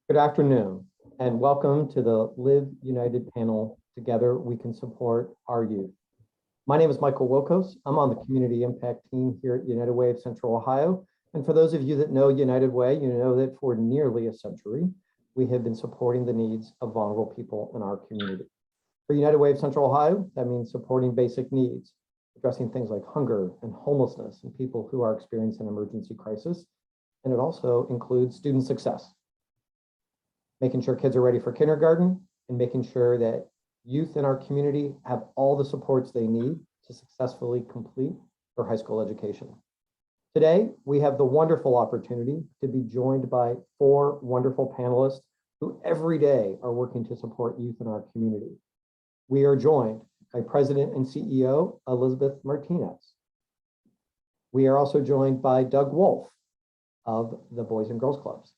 Good afternoon, and welcome to the Live United panel, Together We Can Support Our Youth. My name is Michael Wilkos. I'm on the Community Impact Team here at United Way of Central Ohio. And for those of you that know United Way, you know that for nearly a century, we have been supporting the needs of vulnerable people in our community. For United Way of Central Ohio, that means supporting basic needs, addressing things like hunger and homelessness and people who are experiencing an emergency crisis. And it also includes student success, making sure kids are ready for kindergarten and making sure that youth in our community have all the supports they need to successfully complete their high school education. Today, we have the wonderful opportunity to be joined by 4 wonderful panelists who every day are working to support youth in our community. We are joined by President and CEO Elizabeth Martinez. We are also joined by Doug Wolf of the Boys and Girls Clubs.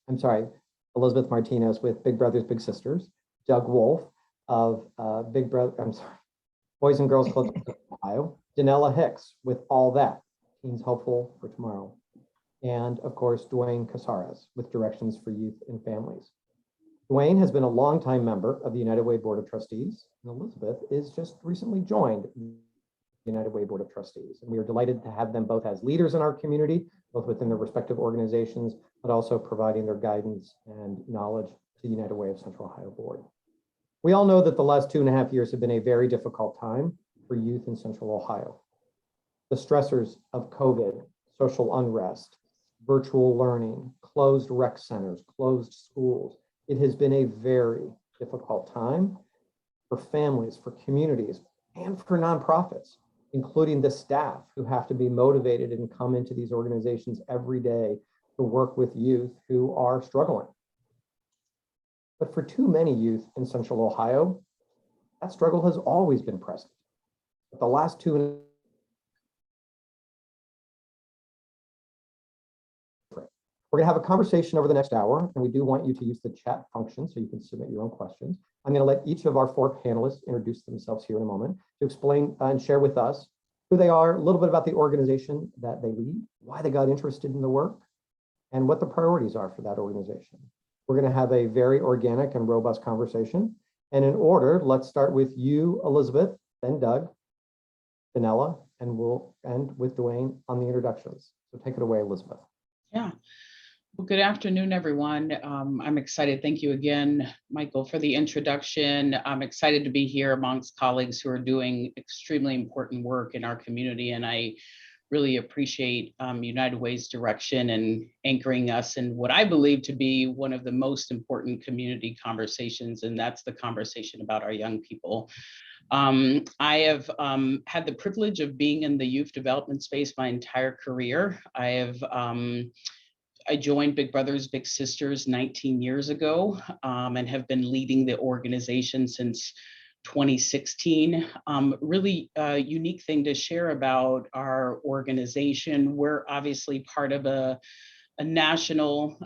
Elizabeth Martinez with Big Brothers Big Sisters, Doug Wolf of Boys and Girls Clubs of Ohio, Danella Hicks with All That, Teens Hopeful for Tomorrow, and of course, Dwayne Casares with Directions for Youth and Families. Dwayne has been a longtime member of the United Way Board of Trustees, and Elizabeth is just recently joined the United Way Board of Trustees. And we are delighted to have them both as leaders in our community, both within their respective organizations, but also providing their guidance and knowledge to the United Way of Central Ohio Board. We all know that the last 2.5 years have been a very difficult time for youth in Central Ohio. The stressors of COVID, social unrest, virtual learning, closed rec centers, closed schools. It has been a very difficult time for families, for communities, and for nonprofits, including the staff who have to be motivated and come into these organizations every day to work with youth who are struggling. But for too many youth in Central Ohio, that struggle has always been present. But the last 2 We're going to have a conversation over the next hour, and we do want you to use the chat function so you can submit your own questions. I'm going to let each of our 4 panelists introduce themselves here in a moment to explain and share with us who they are, a little bit about the organization that they lead, why they got interested in the work, and what the priorities are for that organization. We're going to have a very organic and robust conversation. And in order, let's start with you, Elizabeth, then Doug, Danella, and we'll end with Dwayne on the introductions. So take it away, Elizabeth. Yeah. Well, good afternoon, everyone. I'm excited. Thank you again, Michael, for the introduction. I'm excited to be here amongst colleagues who are doing extremely important work in our community, and I really appreciate United Way's direction and anchoring us in what I believe to be one of the most important community conversations, and that's the conversation about our young people. I have had the privilege of being in the youth development space my entire career. I joined Big Brothers Big Sisters 19 years ago and have been leading the organization since 2016. Really unique thing to share about our organization. We're obviously part of a national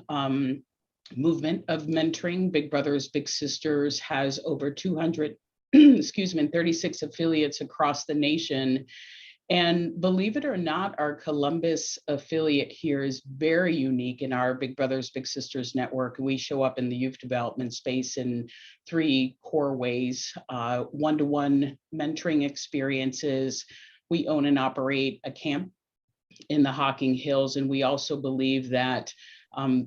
movement of mentoring. Big Brothers Big Sisters has over 200, excuse me, 36 affiliates across the nation. And believe it or not, our Columbus affiliate here is very unique in our Big Brothers Big Sisters network. We show up in the youth development space in 3 core ways: one-to-one mentoring experiences. We own and operate a camp in the Hocking Hills, and we also believe that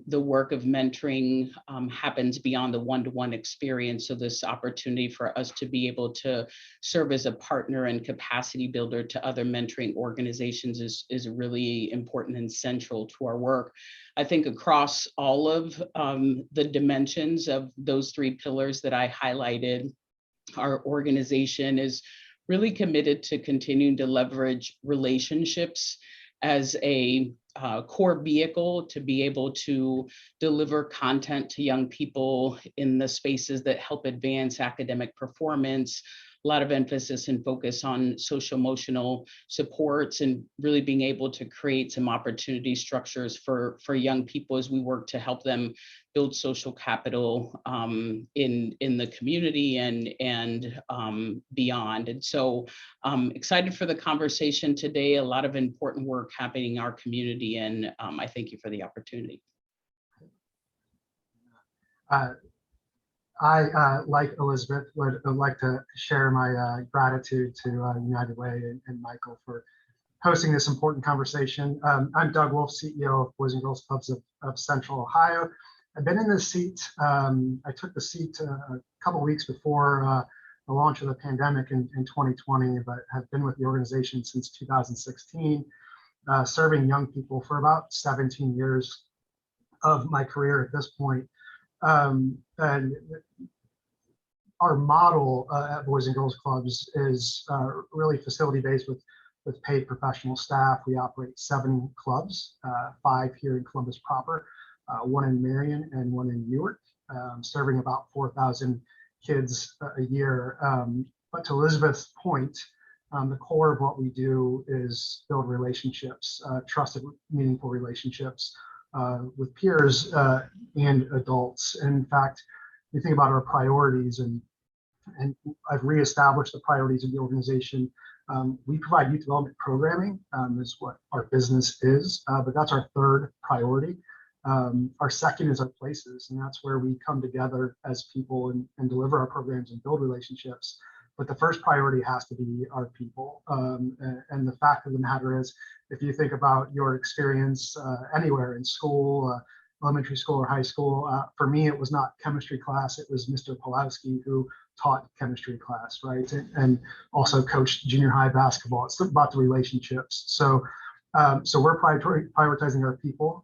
the work of mentoring happens beyond the one-to-one experience. So this opportunity for us to be able to serve as a partner and capacity builder to other mentoring organizations is really important and central to our work. I think across all of the dimensions of those 3 pillars that I highlighted, our organization is really committed to continuing to leverage relationships as a core vehicle to be able to deliver content to young people in the spaces that help advance academic performance, lot of emphasis and focus on social emotional supports and really being able to create some opportunity structures for young people as we work to help them build social capital in the community and beyond. And so excited for the conversation today. A lot of important work happening in our community, and I thank you for the opportunity. I, like Elizabeth, would like to share my gratitude to United Way and Michael for hosting this important conversation. I'm Doug Wolf, CEO of Boys and Girls Clubs of Central Ohio. I've been in this seat. I took the seat a couple weeks before the launch of the pandemic in 2020, but have been with the organization since 2016, serving young people for about 17 years of my career at this point. And our model at Boys and Girls Clubs is really facility-based with paid professional staff. We operate 7 clubs, 5 here in Columbus proper, 1 in Marion and 1 in Newark, serving about 4,000 kids a year. But to Elizabeth's point, the core of what we do is build relationships, trusted, meaningful relationships with peers and adults. And in fact, we think about our priorities, and I've reestablished the priorities of the organization. We provide youth development programming, is what our business is, but that's our 3rd priority. Our 2nd is our places, and that's where we come together as people and deliver our programs and build relationships. But the first priority has to be our people. And the fact of the matter is, if you think about your experience anywhere in school, elementary school or high school, for me, it was not chemistry class. It was Mr. Pulowski who taught chemistry class, right? And also coached junior high basketball. It's about the relationships. So we're prioritizing our people,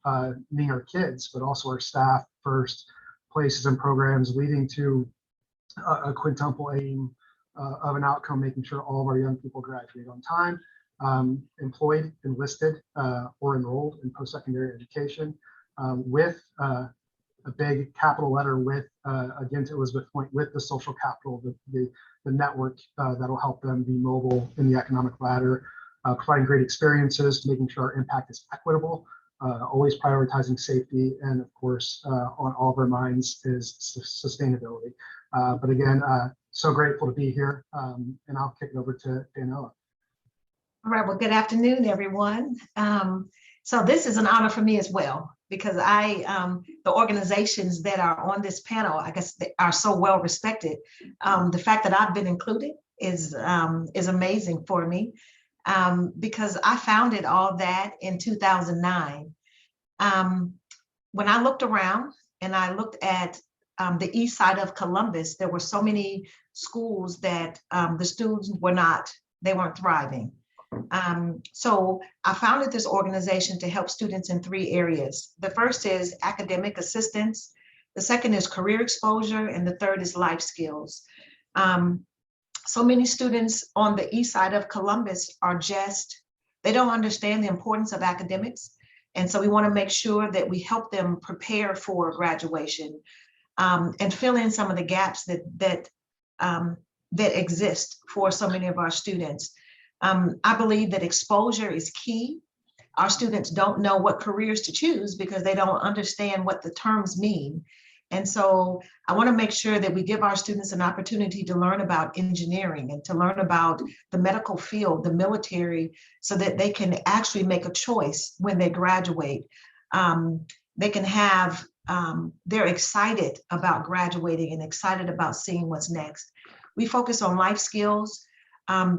meaning our kids, but also our staff first, places and programs leading to a quintuple aim of an outcome, making sure all of our young people graduate on time, employed, enlisted, or enrolled in post-secondary education, with a big capital letter with, again, to Elizabeth's point, with the social capital, the network that'll help them be mobile in the economic ladder, providing great experiences, making sure our impact is equitable, always prioritizing safety, and of course, on all of our minds is sustainability. But again, so grateful to be here, and I'll kick it over to Daniela. All right, well, good afternoon, everyone. So this is an honor for me as well, because the organizations that are on this panel, I guess, they are so well respected. The fact that I've been included is amazing for me, because I founded all that in 2009. When I looked around and I looked at the east side of Columbus, there were so many schools that the students weren't thriving. So I founded this organization to help students in 3 areas. The first is academic assistance. The second is career exposure. And the third is life skills. So many students on the east side of Columbus they don't understand the importance of academics. And so we want to make sure that we help them prepare for graduation, and fill in some of the gaps that exist for so many of our students. I believe that exposure is key. Our students don't know what careers to choose because they don't understand what the terms mean. And so I want to make sure that we give our students an opportunity to learn about engineering and to learn about the medical field, the military, so that they can actually make a choice when they graduate. They can have, they're excited about graduating and excited about seeing what's next. We focus on life skills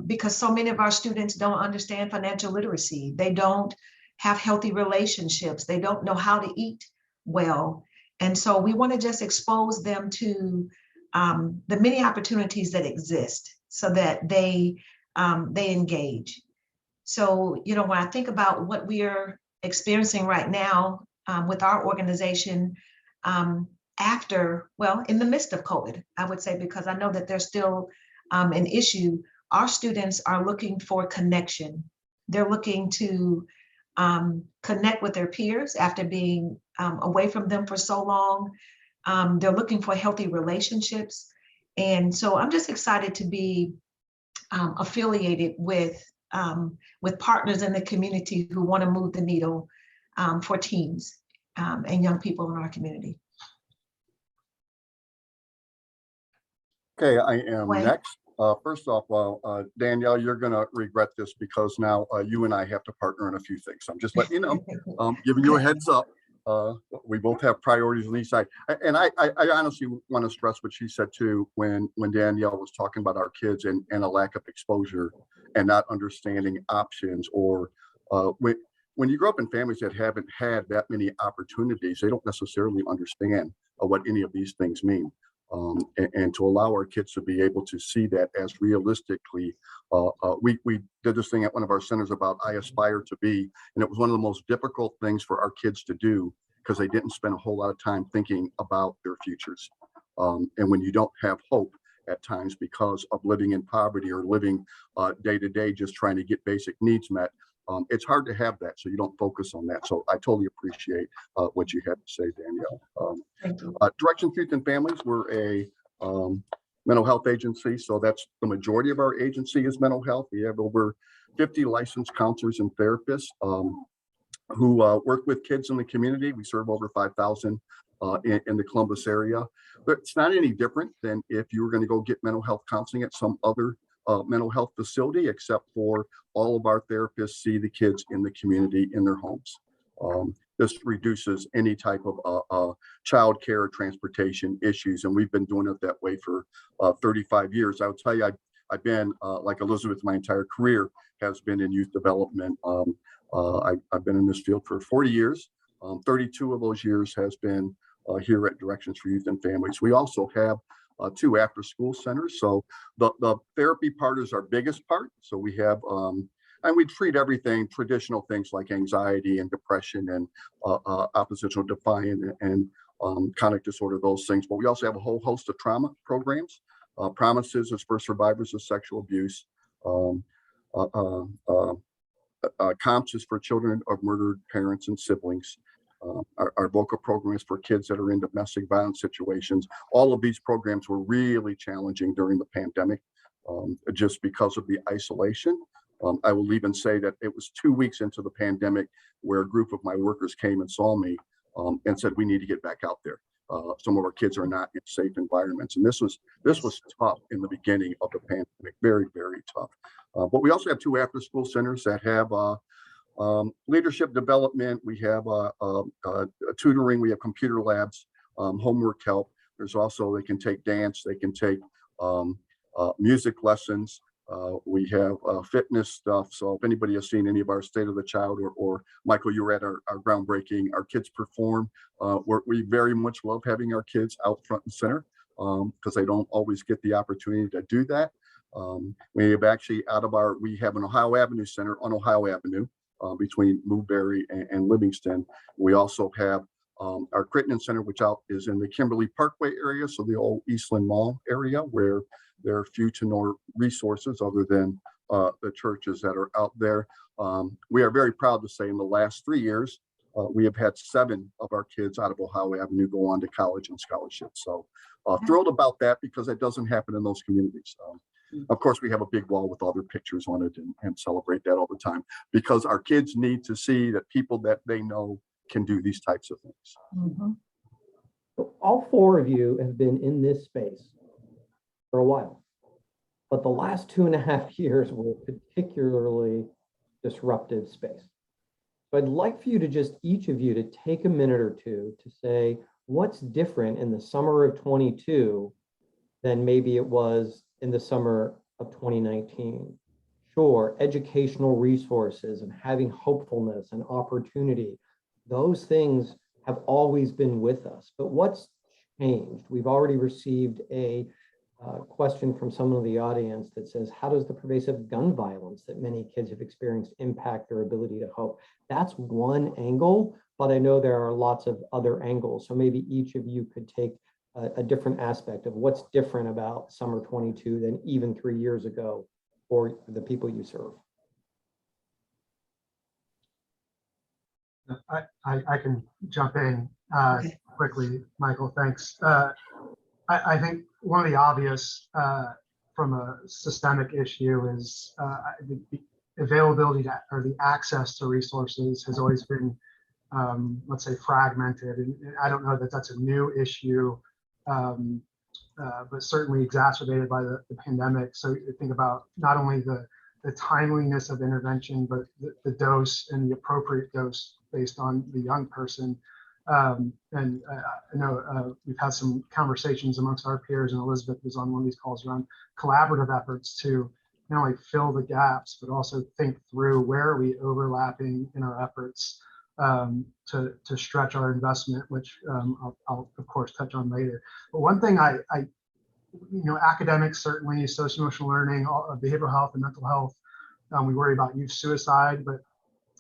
because so many of our students don't understand financial literacy. They don't have healthy relationships. They don't know how to eat well. And so we want to just expose them to the many opportunities that exist so that they engage. So, when I think about what we are experiencing right now with our organization in the midst of COVID, I would say, because I know that there's still an issue, our students are looking for connection. They're looking to connect with their peers after being away from them for so long. They're looking for healthy relationships. And so I'm just excited to be affiliated with partners in the community who want to move the needle for teens and young people in our community. Okay, I am Wayne. next. First off, Danielle, you're going to regret this because now you and I have to partner in a few things. I'm just letting you know, giving you a heads up. We both have priorities on each side. And I honestly want to stress what she said too, when Danielle was talking about our kids and a lack of exposure and not understanding options, or when you grow up in families that haven't had that many opportunities, they don't necessarily understand what any of these things mean. And to allow our kids to be able to see that as realistically, we did this thing at one of our centers about I aspire to be, and it was one of the most difficult things for our kids to do because they didn't spend a whole lot of time thinking about their futures. And when you don't have hope at times because of living in poverty or living day to day just trying to get basic needs met, it's hard to have that, so you don't focus on that. So I totally appreciate what you had to say, Danielle. Thank you. Directions Youth and Families, we're a mental health agency, so that's the majority of our agency is mental health. We have over 50 licensed counselors and therapists who work with kids in the community. We serve over 5,000 in the Columbus area. But it's not any different than if you were going to go get mental health counseling at some other mental health facility, except for all of our therapists see the kids in the community in their homes. This reduces any type of child care or transportation issues, and we've been doing it that way for 35 years. I would tell you, I've been like Elizabeth, my entire career has been in youth development. I've been in this field for 40 years. 32 of those years has been here at Directions for Youth and Families. We also have 2 after-school centers. So the therapy part is our biggest part. So we have, and we treat everything, traditional things like anxiety and depression and oppositional defiant and chronic disorder, those things. But we also have a whole host of trauma programs. Promises is for survivors of sexual abuse. COMPS is for children of murdered parents and siblings. Our VOCA program is for kids that are in domestic violence situations. All of these programs were really challenging during the pandemic, just because of the isolation. I will even say that it was 2 weeks into the pandemic where a group of my workers came and saw me and said, we need to get back out there. Some of our kids are not in safe environments. And this was tough in the beginning of the pandemic, very, very tough. But we also have 2 after-school centers that have leadership development. We have tutoring. We have computer labs, homework help. There's also, they can take dance. They can take music lessons. We have fitness stuff. So if anybody has seen any of our State of the Child or Michael, you were at our groundbreaking, our kids perform. We very much love having our kids out front and center because they don't always get the opportunity to do that. We have actually we have an Ohio Avenue Center on Ohio Avenue between Newberry and Livingston. We also have our Crittenden Center, which is in the Kimberly Parkway area, so the old Eastland Mall area, where there are few to no resources other than the churches that are out there. We are very proud to say in the last 3 years, we have had 7 of our kids out of Ohio Avenue go on to college and scholarships. So thrilled about that because that doesn't happen in those communities. Of course, we have a big wall with all their pictures on it and celebrate that all the time because our kids need to see that people that they know can do these types of things. Mm-hmm. So all 4 of you have been in this space for a while, but the last 2.5 years were a particularly disruptive space. So I'd like for you to each of you to take a minute or two to say what's different in the summer of 22 than maybe it was in the summer of 2019. Sure, educational resources and having hopefulness and opportunity, those things have always been with us, but what's changed? We've already received a question from someone in the audience that says, how does the pervasive gun violence that many kids have experienced impact their ability to hope? That's one angle, but I know there are lots of other angles. So maybe each of you could take a different aspect of what's different about summer 22 than even 3 years ago for the people you serve. I can jump in quickly, Michael, thanks. I think one of the obvious from a systemic issue is the availability to, or the access to resources has always been, let's say, fragmented. And I don't know that that's a new issue, but certainly exacerbated by the pandemic. So you think about not only the timeliness of intervention, but the dose and the appropriate dose based on the young person. I know we've had some conversations amongst our peers, and Elizabeth was on one of these calls around collaborative efforts to not only fill the gaps, but also think through where are we overlapping in our efforts to stretch our investment, which I'll of course touch on later. But one thing academics, certainly social-emotional learning, behavioral health and mental health, we worry about youth suicide, but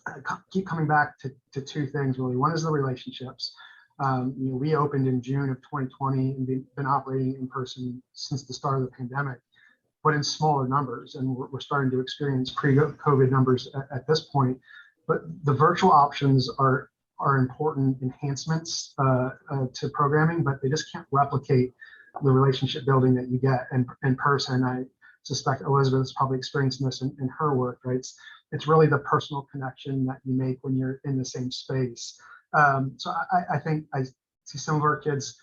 I keep coming back to two things really. One is the relationships. We opened in June of 2020 and been operating in person since the start of the pandemic, but in smaller numbers, and we're starting to experience pre-COVID numbers at this point. But the virtual options are important enhancements to programming, but they just can't replicate the relationship building that you get in person. I suspect Elizabeth's probably experiencing this in her work, right? It's really the personal connection that you make when you're in the same space. So I think I see some of our kids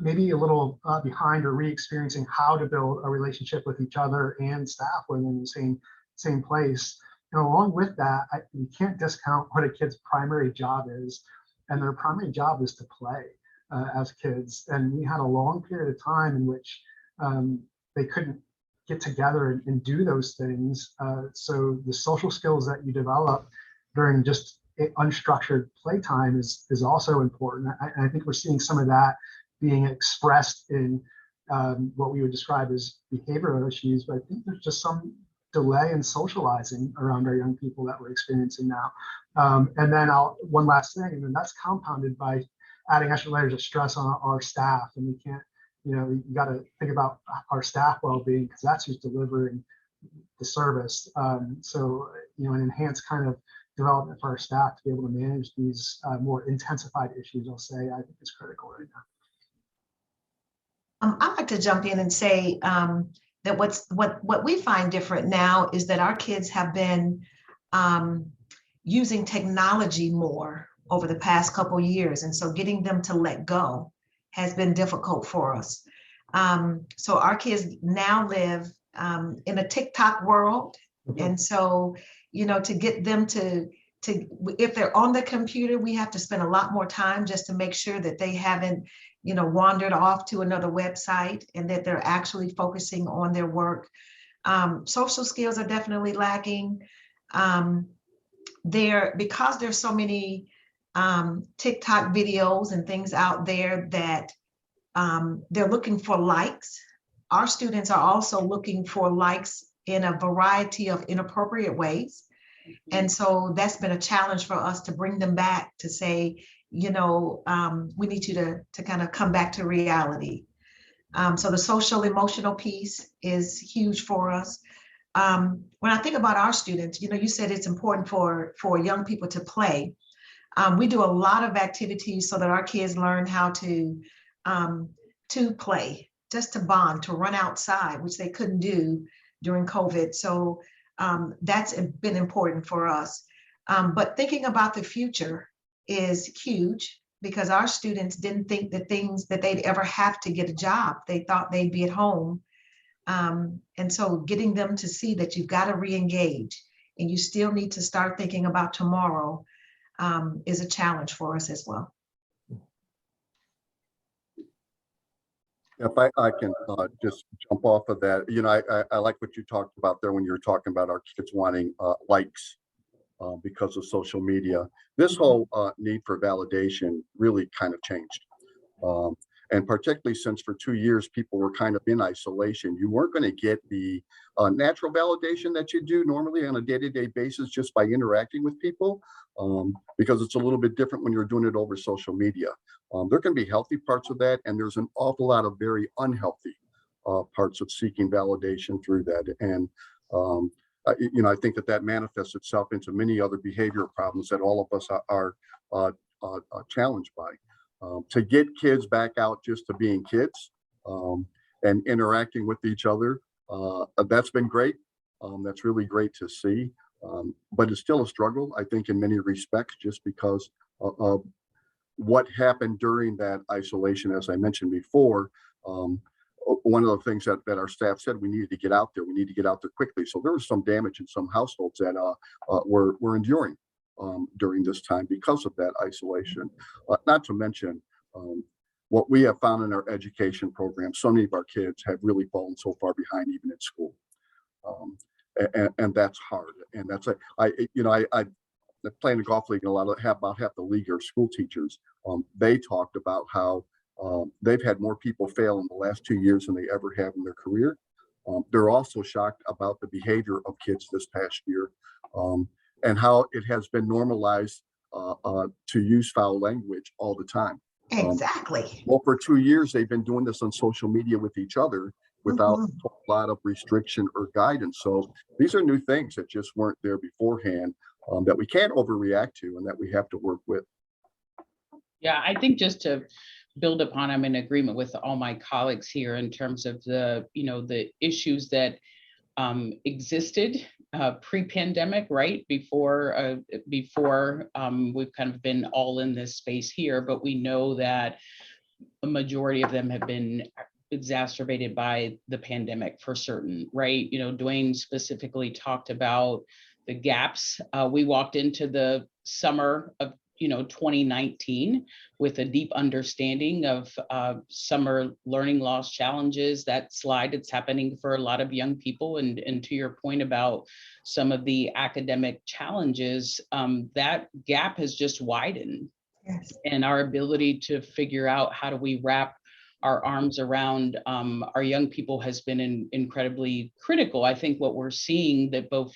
maybe a little behind or re-experiencing how to build a relationship with each other and staff when in the same place. And along with that, you can't discount what a kid's primary job is, and their primary job is to play as kids. And we had a long period of time in which they couldn't get together and do those things. So the social skills that you develop during just unstructured playtime is also important. I think we're seeing some of that being expressed in what we would describe as behavioral issues, but I think there's just some delay in socializing around our young people that we're experiencing now. And then one last thing, and then that's compounded by adding extra layers of stress on our staff. And we can't, we got to think about our staff well-being, because that's who's delivering the service. So, an enhanced kind of development for our staff to be able to manage these more intensified issues, I'll say, I think is critical right now. I'd like to jump in and say that what we find different now is that our kids have been using technology more over the past couple of years, and so getting them to let go has been difficult for us. So our kids now live in a TikTok world, and so to get them to if they're on the computer, we have to spend a lot more time just to make sure that they haven't wandered off to another website, and that they're actually focusing on their work. Social skills are definitely lacking. Because there's so many TikTok videos and things out there that they're looking for likes. Our students are also looking for likes in a variety of inappropriate ways. And so that's been a challenge for us to bring them back to say, we need you to kind of come back to reality. So the social emotional piece is huge for us. When I think about our students, you said it's important for young people to play. We do a lot of activities so that our kids learn how to play, just to bond, to run outside, which they couldn't do during COVID. So that's been important for us. But thinking about the future is huge, because our students didn't think that they'd ever have to get a job. They thought they'd be at home. And so getting them to see that you've got to re-engage and you still need to start thinking about tomorrow is a challenge for us as well. If I can just jump off of that, I like what you talked about there when you were talking about our kids wanting likes because of social media. This whole need for validation really kind of changed. And particularly since for 2 years, people were kind of in isolation, you weren't going to get the natural validation that you do normally on a day-to-day basis just by interacting with people, because it's a little bit different when you're doing it over social media. There can be healthy parts of that, and there's an awful lot of very unhealthy parts of seeking validation through that. And I think that manifests itself into many other behavioral problems that all of us are challenged by. To get kids back out just to being kids and interacting with each other. That's been great. That's really great to see. But it's still a struggle, I think, in many respects, just because of what happened during that isolation. As I mentioned before, one of the things that our staff said, we needed to get out there. We need to get out there quickly. So there was some damage in some households that were enduring during this time because of that isolation. Not to mention what we have found in our education program. So many of our kids have really fallen so far behind, even in school, and that's hard. And that's I play in the golf league, and about half the league are school teachers. They talked about how they've had more people fail in the last 2 years than they ever have in their career. They're also shocked about the behavior of kids this past year, and how it has been normalized to use foul language all the time. Exactly. Well, for 2 years, they've been doing this on social media with each other without a lot of restriction or guidance. So these are new things that just weren't there beforehand, that we can't overreact to and that we have to work with. Yeah, I think just to build upon, I'm in agreement with all my colleagues here in terms of the issues that existed pre-pandemic, right? Before we've kind of been all in this space here, but we know that a majority of them have been exacerbated by the pandemic for certain, right? Dwayne specifically talked about the gaps. We walked into the summer of 2019 with a deep understanding of summer learning loss challenges. That slide, it's happening for a lot of young people. And to your point about some of the academic challenges, that gap has just widened. Yes. And our ability to figure out how do we wrap our arms around our young people has been incredibly critical. I think what we're seeing that both,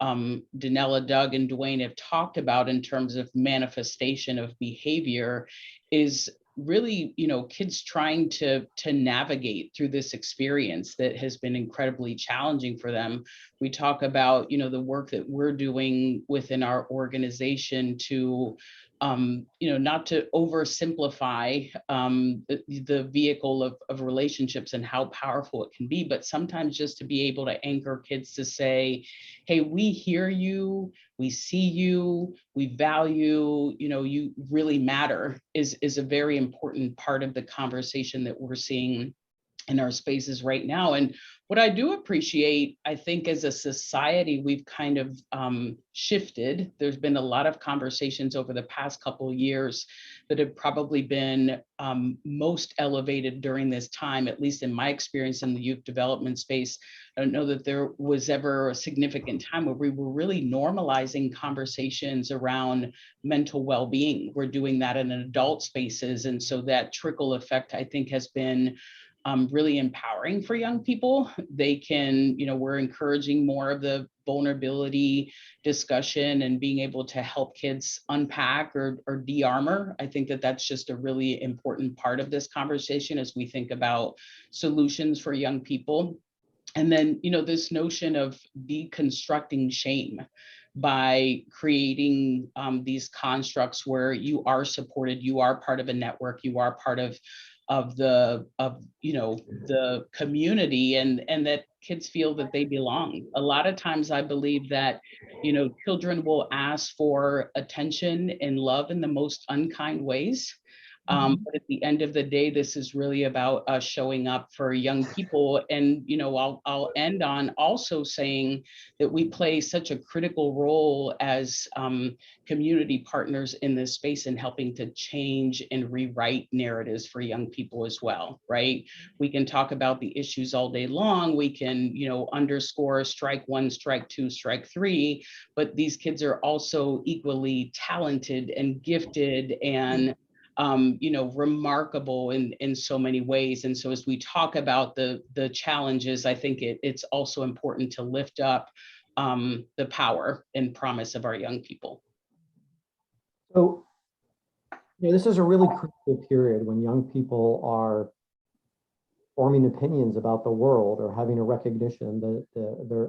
Danella, Doug, and Dwayne have talked about in terms of manifestation of behavior is really, kids trying to navigate through this experience that has been incredibly challenging for them. We talk about, the work that we're doing within our organization to not to oversimplify the vehicle of relationships and how powerful it can be, but sometimes just to be able to anchor kids to say, hey, we hear you, we see you, we value, you really matter is a very important part of the conversation that we're seeing in our spaces right now. And what I do appreciate, I think as a society, we've kind of shifted. There's been a lot of conversations over the past couple of years that have probably been most elevated during this time, at least in my experience in the youth development space. I don't know that there was ever a significant time where we were really normalizing conversations around mental well-being. We're doing that in adult spaces. And so that trickle effect, I think, has been really empowering for young people. They can, we're encouraging more of the vulnerability discussion and being able to help kids unpack or de-armor. I think that that's just a really important part of this conversation as we think about solutions for young people. And then, this notion of deconstructing shame by creating these constructs where you are supported, you are part of a network, you are part of the community, and that kids feel that they belong. A lot of times I believe that children will ask for attention and love in the most unkind ways. But at the end of the day, this is really about us showing up for young people. And, I'll end on also saying that we play such a critical role as community partners in this space in helping to change and rewrite narratives for young people as well, right? We can talk about the issues all day long. We can, underscore strike one, strike two, strike three, but these kids are also equally talented and gifted and remarkable in so many ways. And so as we talk about the challenges, I think it's also important to lift up the power and promise of our young people. So, this is a really critical period when young people are forming opinions about the world or having a recognition that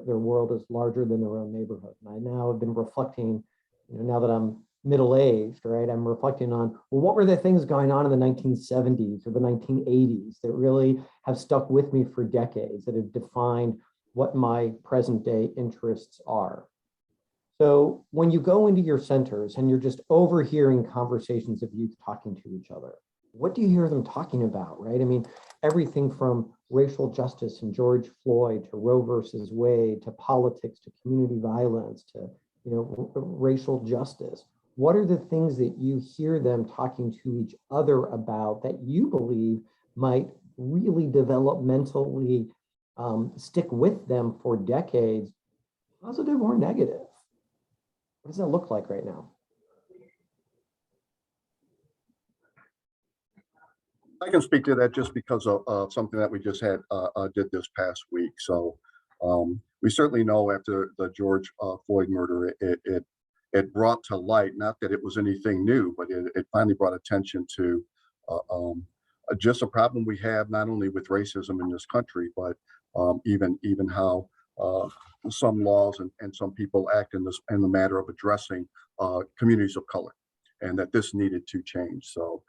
their world is larger than their own neighborhood. And I now have been reflecting, now that I'm middle-aged, right, I'm reflecting on, well, what were the things going on in the 1970s or the 1980s that really have stuck with me for decades, that have defined what my present day interests are. So when you go into your centers and you're just overhearing conversations of youth talking to each other, what do you hear them talking about, right? I mean, everything from racial justice and George Floyd to Roe versus Wade to politics to community violence to racial justice. What are the things that you hear them talking to each other about that you believe might really developmentally stick with them for decades, positive or negative? What does that look like right now? I can speak to that just because of something that we just did this past week. So we certainly know after the George Floyd murder, it brought to light, not that it was anything new, but it finally brought attention to just a problem we have not only with racism in this country, but even how some laws and some people act in the matter of addressing communities of color, and that this needed to change. So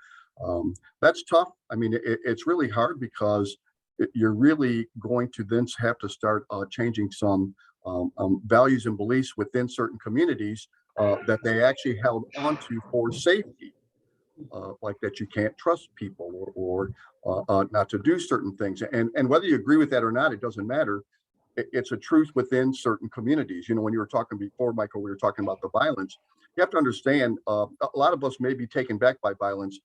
that's tough. I mean, it's really hard because you're really going to then have to start changing some values and beliefs within certain communities that they actually held onto for safety, like that you can't trust people or not to do certain things. And whether you agree with that or not, it doesn't matter. It's a truth within certain communities. You know, when you were talking before, Michael, we were talking about the violence. You have to understand, a lot of us may be taken back by violence.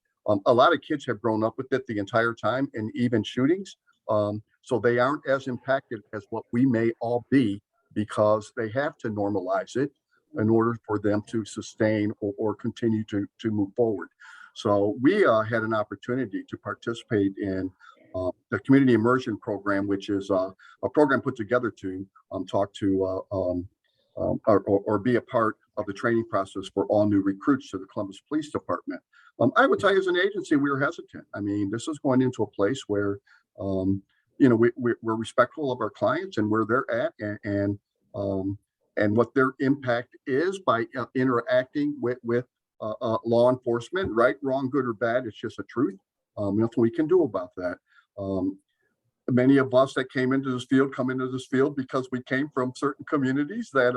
A lot of kids have grown up with it the entire time, and even shootings. So they aren't as impacted as what we may all be, because they have to normalize it in order for them to sustain or continue to move forward. So we had an opportunity to participate in the community immersion program, which is a program put together to talk to or be a part of the training process for all new recruits to the Columbus Police Department. I would tell you, as an agency, we were hesitant. I mean, this is going into a place where we're respectful of our clients and where they're at, and what their impact is by interacting with law enforcement, right, wrong, good, or bad. It's just a truth. Nothing we can do about that. Many of us that came into this field come into this field because we came from certain communities that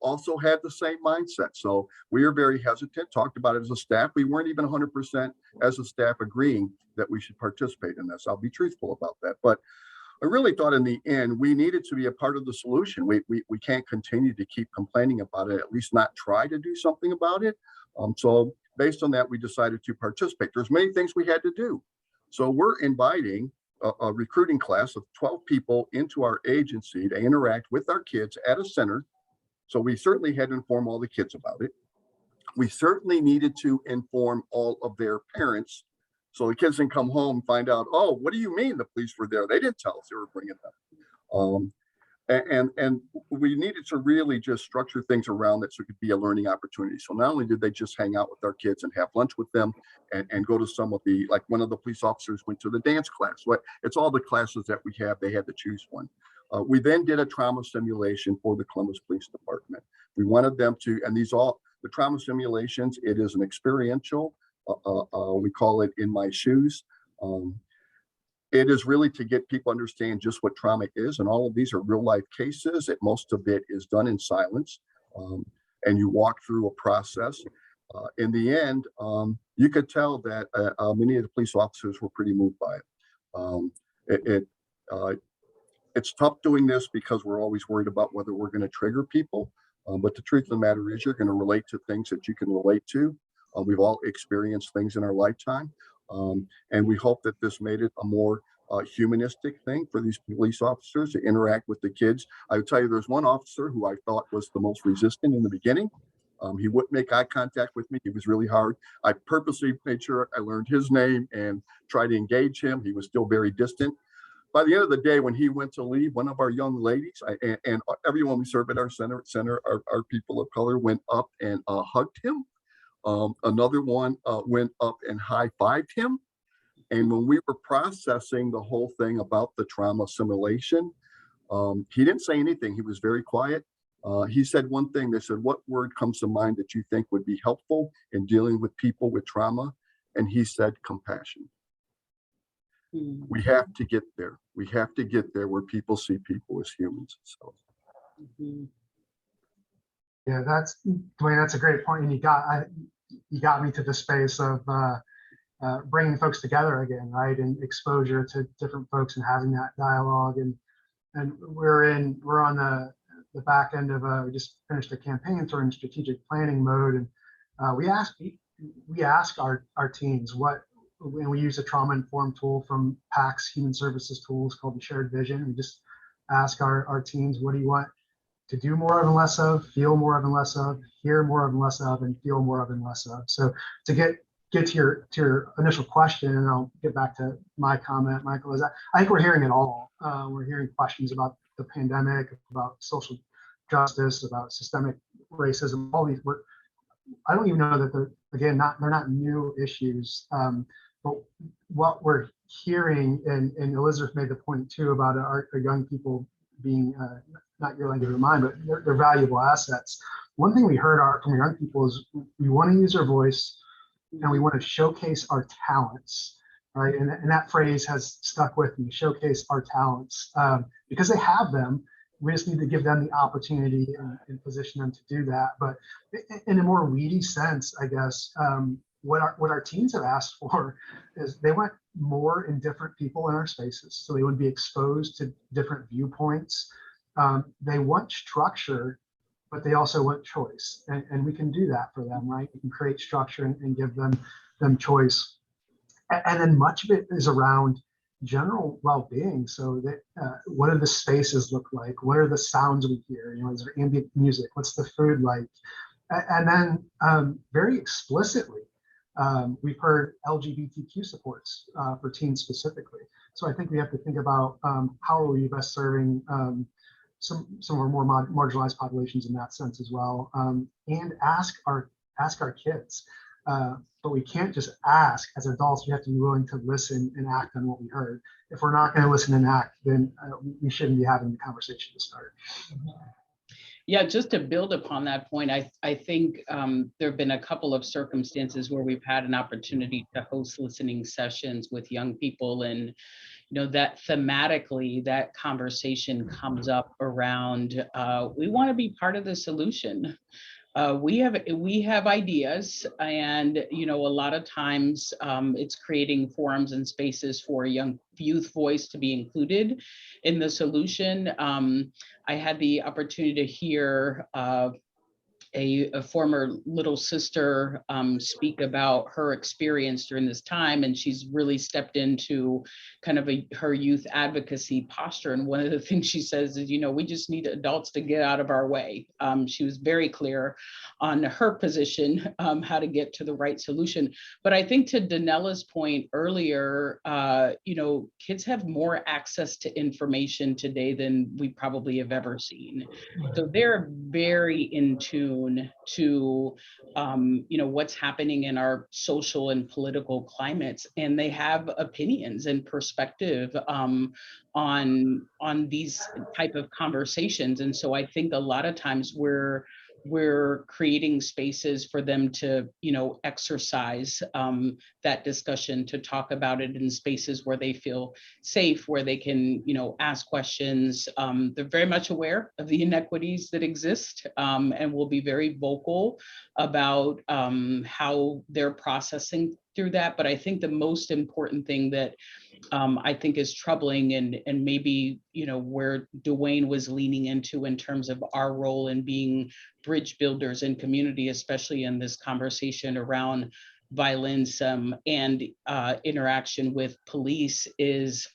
also had the same mindset. So we are very hesitant, talked about it as a staff. We weren't even 100% as a staff agreeing that we should participate in this. I'll be truthful about that. But I really thought in the end, we needed to be a part of the solution. We can't continue to keep complaining about it, at least not try to do something about it. So based on that, we decided to participate. There's many things we had to do. So we're inviting a recruiting class of 12 people into our agency to interact with our kids at a center. So we certainly had to inform all the kids about it. We certainly needed to inform all of their parents, so the kids didn't come home and find out, oh, what do you mean the police were there? They didn't tell us they were bringing them. And we needed to really just structure things around that so it could be a learning opportunity. So not only did they just hang out with our kids and have lunch with them and go to some of the, like one of the police officers went to the dance class. It's all the classes that we have. They had to choose one. We then did a trauma simulation for the Columbus Police Department. We wanted them to, and the trauma simulations, it is an experiential, we call it In My Shoes. It is really to get people understand just what trauma is. And all of these are real life cases. Most of it is done in silence. And you walk through a process. In the end, you could tell that many of the police officers were pretty moved by it. It's tough doing this because we're always worried about whether we're going to trigger people. But the truth of the matter is, you're going to relate to things that you can relate to. We've all experienced things in our lifetime. And we hope that this made it a more humanistic thing for these police officers to interact with the kids. I would tell you, there's one officer who I thought was the most resistant in the beginning. He wouldn't make eye contact with me. He was really hard. I purposely made sure I learned his name and tried to engage him. He was still very distant. By the end of the day, when he went to leave, one of our young ladies, and everyone we serve at our center, our people of color, went up and hugged him. Another one went up and high-fived him. And when we were processing the whole thing about the trauma simulation, he didn't say anything. He was very quiet. He said one thing. They said, what word comes to mind that you think would be helpful in dealing with people with trauma? And he said compassion. We have to get there. We have to get there where people see people as humans. So. Yeah, Dwayne, that's a great point. And you got me to the space of bringing folks together again, right? And exposure to different folks and having that dialogue. And we're on the back end of we just finished a campaign, so we're in strategic planning mode. And we ask our teams and we use a trauma-informed tool from PACS Human Services Tools called the Shared Vision. We just ask our teams, what do you want to do more of and less of, feel more of and less of, hear more of and less of, and feel more of and less of. So to get to your initial question, and I'll get back to my comment, Michael, is that I think we're hearing it all. We're hearing questions about the pandemic, about social justice, about systemic racism, all these. I don't even know that they're not new issues. But what we're hearing, and Elizabeth made the point too about our young people being not your language of mine, but they're valuable assets. One thing we heard from young people is we want to use our voice and we want to showcase our talents, right? And that phrase has stuck with me, showcase our talents, because they have them. We just need to give them the opportunity and position them to do that. But in a more weedy sense, I guess, what our teams have asked for is they want more and different people in our spaces, so they would be exposed to different viewpoints. They want structure, but they also want choice, and we can do that for them, right? We can create structure and give them choice, and then much of it is around general well-being. So that what do the spaces look like? What are the sounds we hear? Is there ambient music? What's the food like? And then very explicitly, we've heard LGBTQ supports for teens specifically. So I think we have to think about how are we best serving some of our more marginalized populations in that sense as well, and ask our kids. But we can't just ask. As adults, we have to be willing to listen and act on what we heard. If we're not going to listen and act, then we shouldn't be having the conversation to start. Yeah, just to build upon that point, I think there have been a couple of circumstances where we've had an opportunity to host listening sessions with young people, and that thematically that conversation comes up around we want to be part of the solution. We have ideas, and a lot of times it's creating forums and spaces for youth voice to be included in the solution. I had the opportunity to hear a former little sister speak about her experience during this time, and she's really stepped into kind of her youth advocacy posture. And one of the things she says is, we just need adults to get out of our way. She was very clear on her position, how to get to the right solution. But I think to Danella's point earlier, kids have more access to information today than we probably have ever seen. So they're very in tune to what's happening in our social and political climates, and they have opinions and perspective on these type of conversations. And so I think a lot of times we're creating spaces for them to exercise that discussion, to talk about it in spaces where they feel safe, where they can ask questions. They're very much aware of the inequities that exist, and will be very vocal about how they're processing through that. But I think the most important thing that I think is troubling, and maybe where Dwayne was leaning into in terms of our role in being bridge builders in community, especially in this conversation around violence and interaction with police, is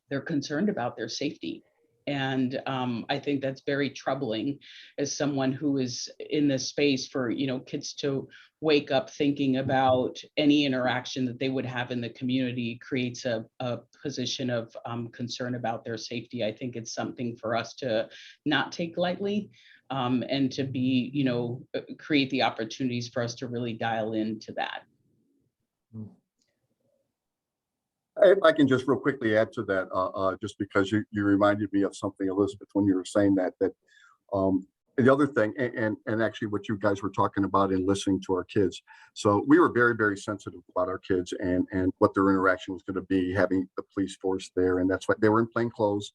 they're concerned about their safety. And I think that's very troubling as someone who is in this space for kids to wake up thinking about any interaction that they would have in the community creates a position of concern about their safety. I think it's something for us to not take lightly, and to be, create the opportunities for us to really dial into that. If I can just real quickly add to that, just because you reminded me of something, Elizabeth, when you were saying that the other thing, and actually what you guys were talking about in listening to our kids. So we were very, very sensitive about our kids and what their interaction was going to be, having the police force there. And that's why they were in plain clothes.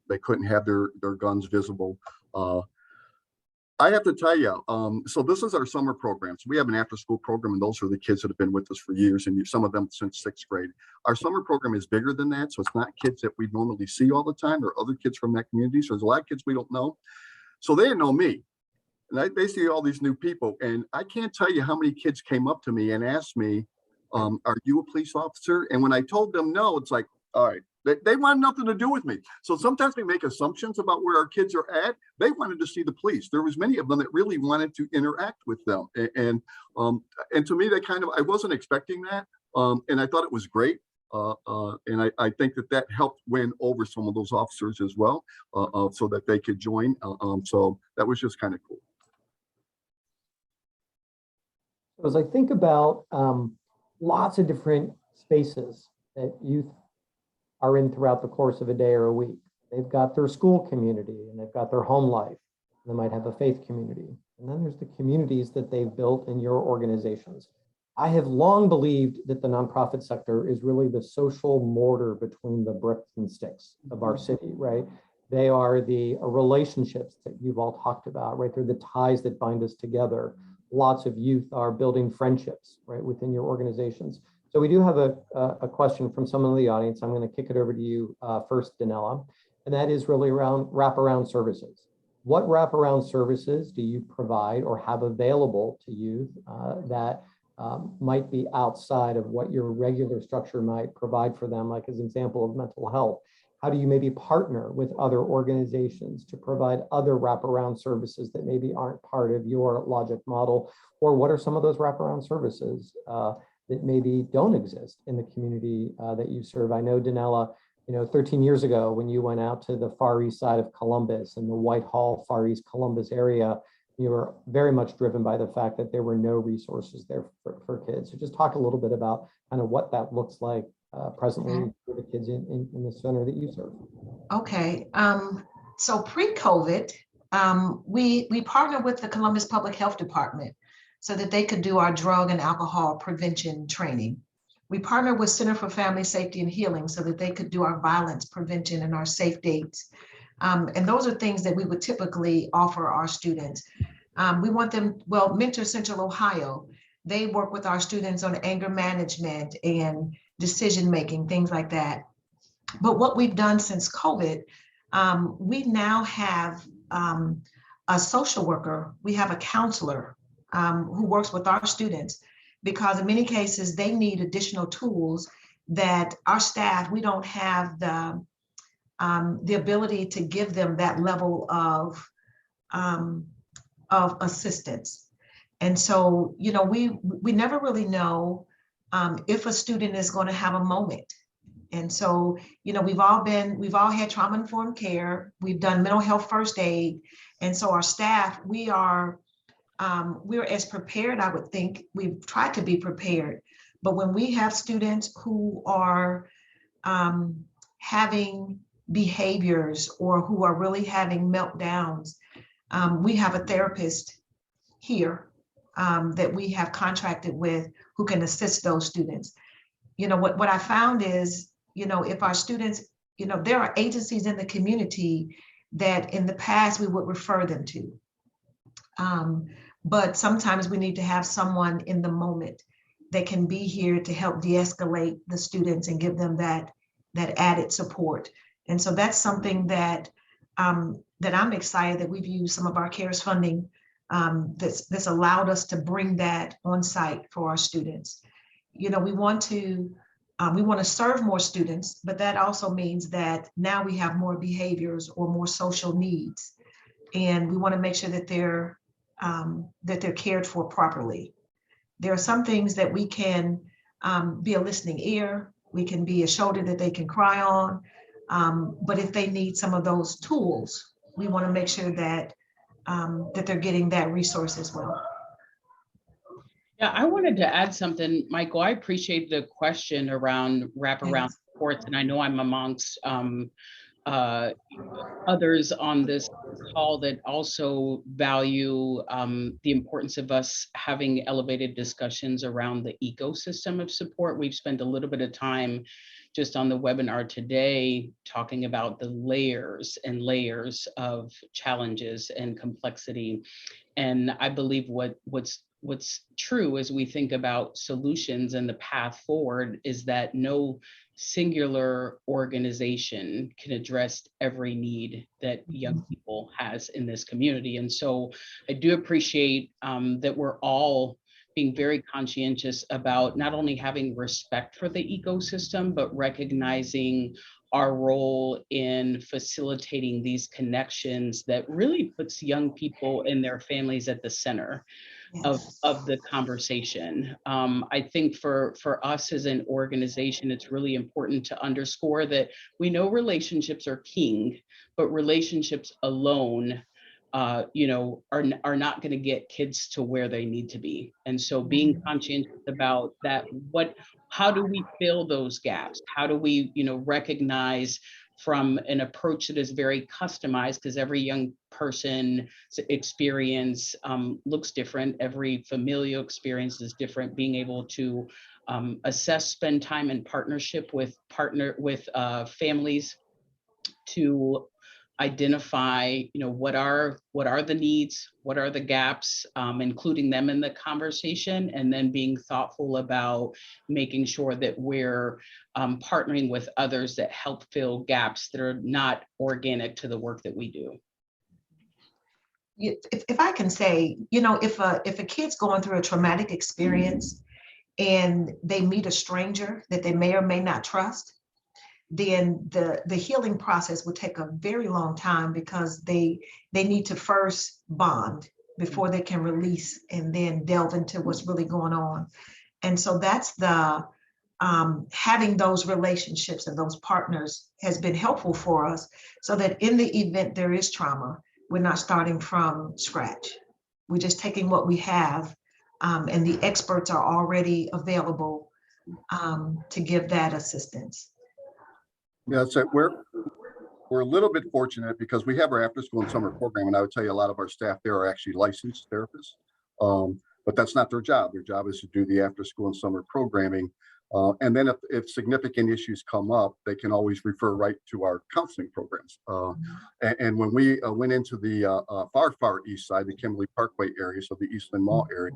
They couldn't have their guns visible. I have to tell you, so this is our summer program. So we have an after school program, and those are the kids that have been with us for years, and some of them since 6th grade. Our summer program is bigger than that. So it's not kids that we normally see all the time or other kids from that community. So there's a lot of kids we don't know. So they didn't know me. And they see all these new people. And I can't tell you how many kids came up to me and asked me, are you a police officer? And when I told them no, it's like, all right, they want nothing to do with me. So sometimes we make assumptions about where our kids are at. They wanted to see the police. There was many of them that really wanted to interact with them. And to me, I wasn't expecting that. And I thought it was great. And I think that helped win over some of those officers as well, so that they could join. So that was just kind of cool. As I think about lots of different spaces that youth are in throughout the course of a day or a week, they've got their school community and they've got their home life. They might have a faith community. And then there's the communities that they've built in your organizations. I have long believed that the nonprofit sector is really the social mortar between the bricks and sticks of our city, right? They are the relationships that you've all talked about, right? They're the ties that bind us together. Lots of youth are building friendships, right, within your organizations. So we do have a question from someone in the audience. I'm going to kick it over to you first, Danella, and that is really around wraparound services. What wraparound services do you provide or have available to youth that might be outside of what your regular structure might provide for them, like as an example of mental health? How do you maybe partner with other organizations to provide other wraparound services that maybe aren't part of your logic model? Or what are some of those wraparound services that maybe don't exist in the community that you serve? I know, Danella, 13 years ago, when you went out to the far east side of Columbus and the Whitehall, far east Columbus area, you were very much driven by the fact that there were no resources there for kids. So just talk a little bit about kind of what that looks like presently for the kids in the center that you serve. Okay. So pre-COVID, we partnered with the Columbus Public Health Department so that they could do our drug and alcohol prevention training. We partnered with Center for Family Safety and Healing so that they could do our violence prevention and our safe dates. And those are things that we would typically offer our students. We want them, Mentor Central Ohio, they work with our students on anger management and decision-making, things like that. But what we've done since COVID, we now have a social worker, we have a counselor who works with our students, because in many cases they need additional tools that our staff, we don't have the ability to give them that level of assistance. And so, we never really know if a student is going to have a moment. And so, we've all had trauma-informed care. We've done mental health first aid. And so our staff, we're as prepared, I would think. We've tried to be prepared. But when we have students who are having behaviors or who are really having meltdowns, we have a therapist here that we have contracted with who can assist those students. What I found is, if our students, there are agencies in the community that in the past we would refer them to. But sometimes we need to have someone in the moment that can be here to help de-escalate the students and give them that added support. And so that's something that I'm excited that we've used some of our CARES funding that's allowed us to bring that on site for our students. We want to serve more students, but that also means that now we have more behaviors or more social needs, and we want to make sure that they're cared for properly. There are some things that we can be a listening ear, we can be a shoulder that they can cry on, but if they need some of those tools, we want to make sure that they're getting that resource as well. Yeah, I wanted to add something, Michael. I appreciate the question around wraparound supports, and I know I'm amongst others on this call that also value the importance of us having elevated discussions around the ecosystem of support. We've spent a little bit of time just on the webinar today talking about the layers and layers of challenges and complexity. And I believe what's true as we think about solutions and the path forward is that no singular organization can address every need that young people has in this community. And so I do appreciate that we're all being very conscientious about not only having respect for the ecosystem, but recognizing our role in facilitating these connections that really puts young people and their families at the center of the conversation. I think for us as an organization, it's really important to underscore that we know relationships are king, but relationships alone are not going to get kids to where they need to be. And so being conscientious about that, how do we fill those gaps? How do we, recognize from an approach that is very customized, because every young person's experience looks different. Every familial experience is different. Being able to assess, spend time in partnership with families to identify, what are the needs, what are the gaps, including them in the conversation, and then being thoughtful about making sure that we're partnering with others that help fill gaps that are not organic to the work that we do. If I can say, if a kid's going through a traumatic experience and they meet a stranger that they may or may not trust, then the healing process will take a very long time, because they need to first bond before they can release and then delve into what's really going on. And so that's the having those relationships and those partners has been helpful for us, so that in the event there is trauma, we're not starting from scratch. We're just taking what we have, and the experts are already available to give that assistance. Yeah, so we're a little bit fortunate because we have our after school and summer program, and I would tell you a lot of our staff there are actually licensed therapists, but that's not their job. Their job is to do the after school and summer programming. And then if significant issues come up, they can always refer right to our counseling programs. And when we went into the far east side, the Kimberly Parkway area, so the Eastland Mall area,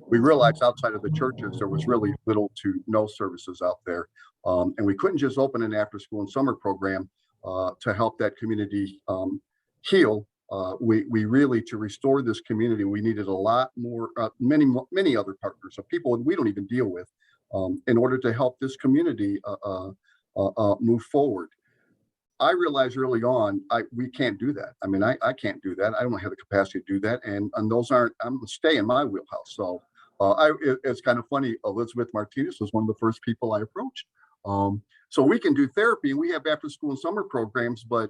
we realized outside of the churches, there was really little to no services out there. And we couldn't just open an after school and summer program to help that community heal. We really, to restore this community, we needed a lot more, many other partners of people we don't even deal with, in order to help this community move forward. I realized early on, we can't do that. I mean, I can't do that. I don't have the capacity to do that. And those aren't, I'm gonna stay in my wheelhouse. So it's kind of funny, Elizabeth Martinez was one of the first people I approached. So we can do therapy, and we have after school and summer programs, but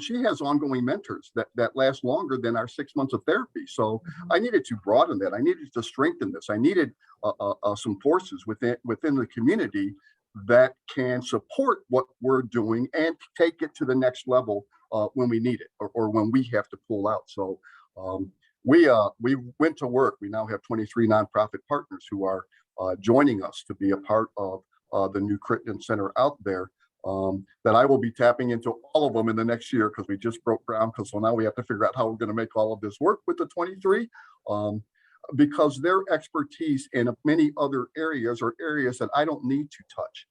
she has ongoing mentors that last longer than our 6 months of therapy. So I needed to broaden that. I needed to strengthen this. I needed some forces within the community that can support what we're doing and take it to the next level when we need it, or when we have to pull out. So we went to work. We now have 23 nonprofit partners who are joining us to be a part of the new Crittenden Center out there, that I will be tapping into all of them in the next year, because we just broke ground. So now we have to figure out how we're going to make all of this work with the 23, because their expertise in many other areas are areas that I don't need to touch.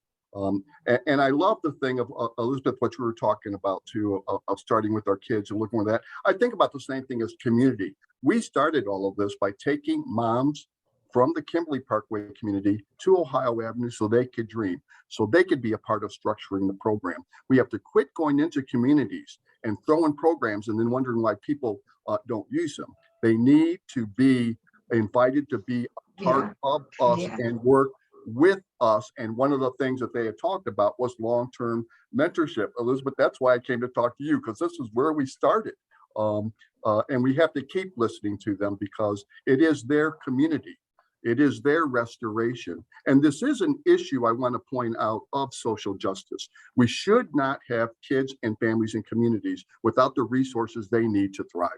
And I love the thing of Elizabeth, what you were talking about too, of starting with our kids and looking at that. I think about the same thing as community. We started all of this by taking moms from the Kimberly Parkway community to Ohio Avenue so they could dream, so they could be a part of structuring the program. We have to quit going into communities and throwing programs and then wondering why people don't use them. They need to be invited to be a part of us and work with us. And one of the things that they had talked about was long-term mentorship. Elizabeth, that's why I came to talk to you, because this is where we started. And we have to keep listening to them, because it is their community. It is their restoration. And this is an issue I want to point out of social justice. We should not have kids and families and communities without the resources they need to thrive.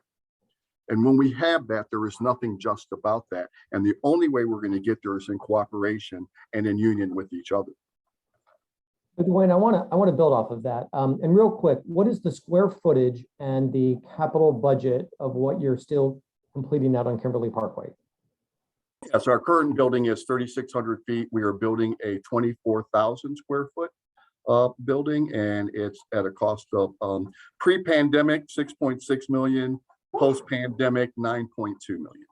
And when we have that, there is nothing just about that. And the only way we're going to get there is in cooperation and in union with each other. But Dwayne, I want to build off of that. And real quick, what is the square footage and the capital budget of what you're still completing out on Kimberly Parkway? Yes, our current building is 3,600 feet. We are building a 24,000 square foot building, and it's at a cost of pre-pandemic 6.6 million, post-pandemic 9.2 million.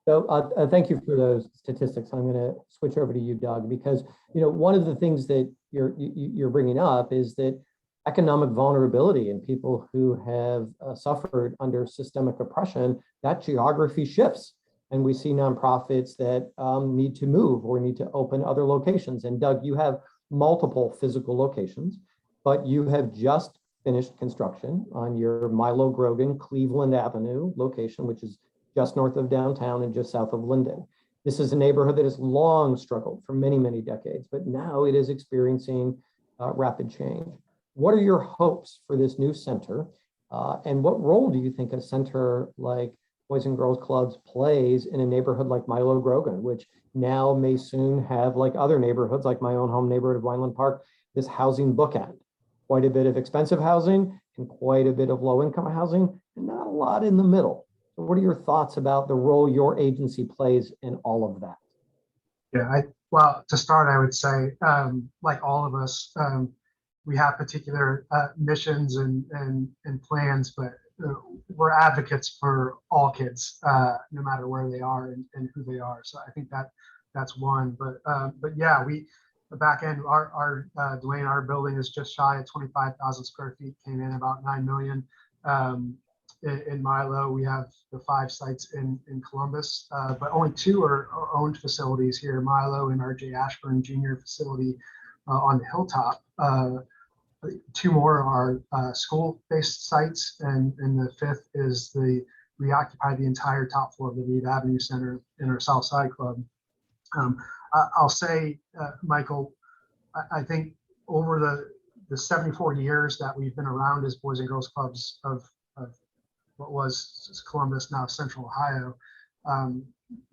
So thank you for those statistics. I'm going to switch over to you, Doug, because one of the things that you're bringing up is that economic vulnerability and people who have suffered under systemic oppression, that geography shifts. And we see nonprofits that need to move or need to open other locations. And Doug, you have multiple physical locations, but you have just finished construction on your Milo Grogan Cleveland Avenue location, which is just north of downtown and just south of Linden. This is a neighborhood that has long struggled for many, many decades, but now it is experiencing rapid change. What are your hopes for this new center? And what role do you think a center like Boys and Girls Clubs plays in a neighborhood like Milo Grogan, which now may soon have, like other neighborhoods, like my own home neighborhood of Vineland Park, this housing bookend? Quite a bit of expensive housing and quite a bit of low-income housing, and not a lot in the middle. So what are your thoughts about the role your agency plays in all of that? Yeah, well, to start, I would say, like all of us, we have particular missions and plans, but we're advocates for all kids, no matter where they are and who they are. So I think that's one. But yeah, the back end, our Dwayne, our building is just shy of 25,000 square feet, came in about 9 million. In Milo, we have the 5 sites in Columbus, but only 2 are owned facilities here, Milo and our J. Ashburn Jr. facility on the Hilltop. 2 more are school-based sites, and the 5th is we occupy the entire top floor of the Reed Avenue Center in our South Side Club. I'll say, Michael, I think over the 74 years that we've been around as Boys and Girls Clubs of what was Columbus, now Central Ohio,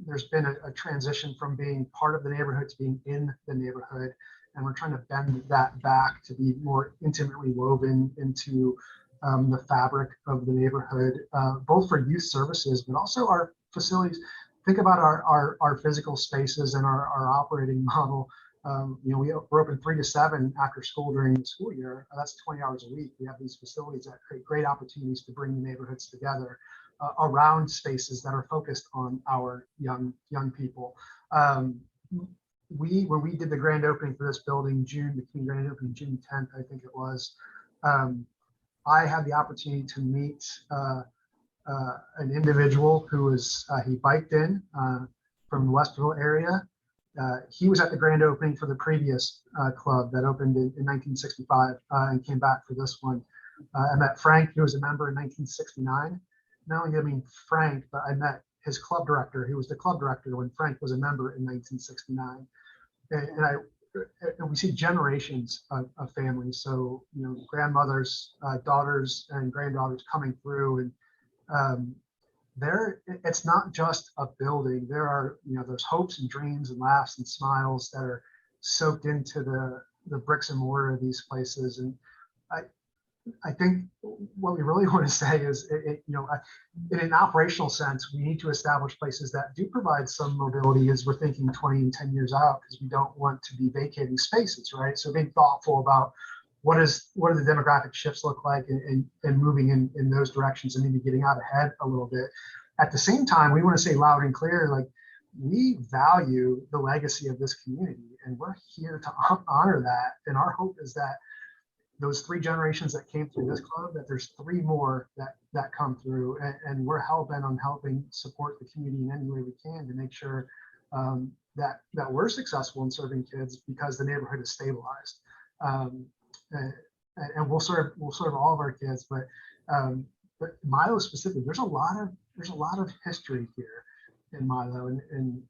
there's been a transition from being part of the neighborhood to being in the neighborhood. And we're trying to bend that back to be more intimately woven into the fabric of the neighborhood, both for youth services, but also our facilities. Think about our physical spaces and our operating model. We're open 3 to 7 after school during the school year. That's 20 hours a week. We have these facilities that create great opportunities to bring the neighborhoods together around spaces that are focused on our young people. When we did the grand opening for this building, the grand opening, June 10th, I think it was, I had the opportunity to meet an individual who was, he biked in from the Westville area. He was at the grand opening for the previous club that opened in 1965 and came back for this one. I met Frank, who was a member in 1969. Not only did I meet Frank, but I met his club director, who was the club director when Frank was a member in 1969. And we see generations of families. So, grandmothers, daughters, and granddaughters coming through, and it's not just a building. There are, there's hopes and dreams and laughs and smiles that are soaked into the bricks and mortar of these places. And I think what we really want to say is, in an operational sense, we need to establish places that do provide some mobility as we're thinking 20 and 10 years out, because we don't want to be vacating spaces, right? So being thoughtful about what do the demographic shifts look like and moving in those directions and maybe getting out ahead a little bit. At the same time, we want to say loud and clear, like, we value the legacy of this community and we're here to honor that. And our hope is that those 3 generations that came through this club, that there's 3 more that come through, and we're hell-bent on helping support the community in any way we can to make sure that we're successful in serving kids because the neighborhood is stabilized. And we'll serve all of our kids, but Milo specifically, there's a lot of history here. in Milo, and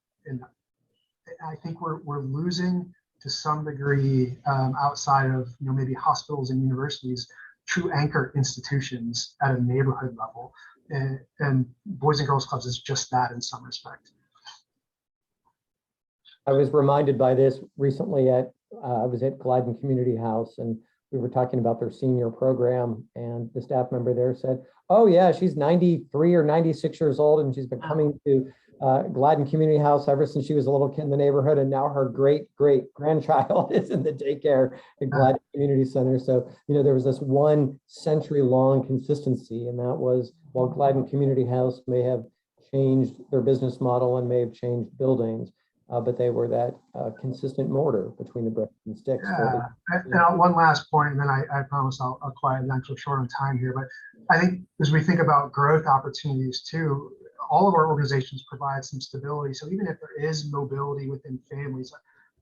I think we're losing to some degree, outside of maybe hospitals and universities, true anchor institutions at a neighborhood level, and Boys and Girls Clubs is just that in some respect. I was reminded by this recently I was at Gladden Community House, and we were talking about their senior program, and the staff member there said, "Oh yeah, she's 93 or 96 years old, and she's been coming to Gladden Community House ever since she was a little kid in the neighborhood, and now her great grandchild is in the daycare at Gladden Community Center." So there was this 1 century long consistency, and that was while Gladden Community House may have changed their business model and may have changed buildings, but they were that consistent mortar between the bricks and sticks. Yeah. And one last point, and then I promise I'll quiet down. So short on time here, but I think as we think about growth opportunities too, all of our organizations provide some stability. So even if there is mobility within families,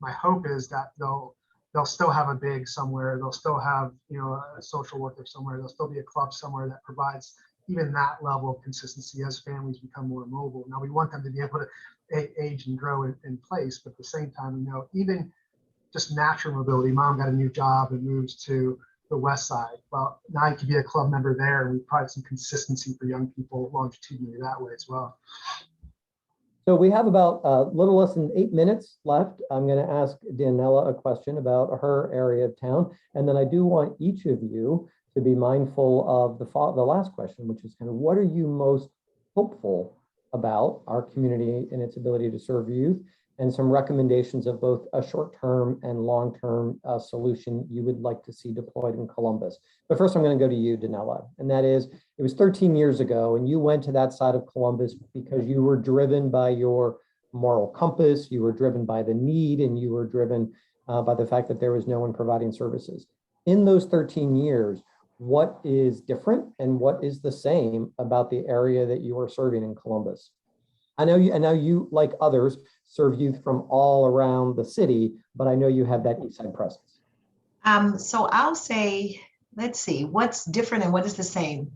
my hope is that they'll still have a big somewhere. They'll still have a social worker somewhere. There'll still be a club somewhere that provides even that level of consistency as families become more mobile. Now we want them to be able to age and grow in place, but at the same time, even just natural mobility. Mom got a new job and moves to the west side. Well, now you could be a club member there, and we provide some consistency for young people longitudinally that way as well. So we have about a little less than 8 minutes left. I'm going to ask Daniela a question about her area of town, and then I do want each of you to be mindful of the last question, which is kind of what are you most hopeful about our community and its ability to serve youth, and some recommendations of both a short-term and long-term solution you would like to see deployed in Columbus. But first, I'm going to go to you, Danella, and that is, it was 13 years ago, and you went to that side of Columbus because you were driven by your moral compass, you were driven by the need, and you were driven by the fact that there was no one providing services. In those 13 years, what is different and what is the same about the area that you are serving in Columbus? I know you, like others, serve youth from all around the city, but I know you have that East Side presence. So I'll say, let's see, what's different and what is the same?